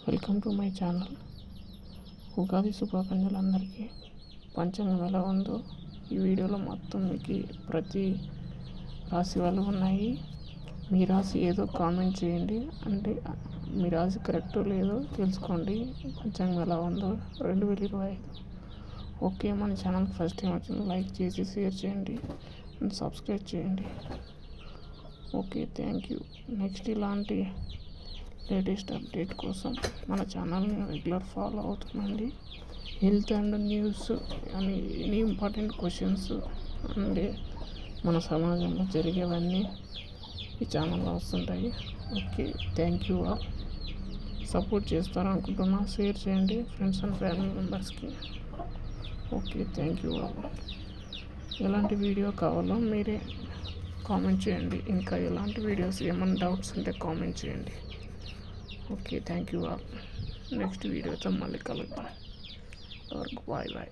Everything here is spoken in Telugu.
Welcome to my channel. Ugadi శుభాకాంక్షలు అందరికీ. పంచాంగం ఎలా ఉందో ఈ వీడియోలో మొత్తం మీకు ప్రతి రాశి వాళ్ళు ఉన్నాయి. మీ రాశి ఏదో కామెంట్ చేయండి, అంటే మీ రాశి కరెక్టో లేదో తెలుసుకోండి. పంచాంగం ఎలా ఉందో 2025. ఓకే, మన ఛానల్ ఫస్ట్ టైం వచ్చింది లైక్ చేసి షేర్ చేయండి అండ్ సబ్స్క్రైబ్ చేయండి. Okay, thank you. నెక్స్ట్ ఇలాంటి లేటెస్ట్ అప్డేట్ కోసం మన ఛానల్ని రెగ్యులర్ ఫాలో అవుతుందండి. హెల్త్ అండ్ న్యూస్ అని ఎనీ ఇంపార్టెంట్ క్వశ్చన్స్ అండ్ మన సమాజంలో జరిగేవన్నీ ఈ ఛానల్లో వస్తుంటాయి. Okay, thank you. సపోర్ట్ చేస్తారనుకుంటున్నా. షేర్ చేయండి ఫ్రెండ్స్ అండ్ ఫ్యామిలీ మెంబర్స్కి. Okay, thank you. ఎలాంటి వీడియో కావాలో మీరే కామెంట్ చేయండి. ఇంకా ఎలాంటి వీడియోస్ ఏమైనా డౌట్స్ ఉంటే కామెంట్ చేయండి. Okay, thank you. నెక్స్ట్ వీడియోతో మళ్ళీ కలుద్దాం. Bye bye.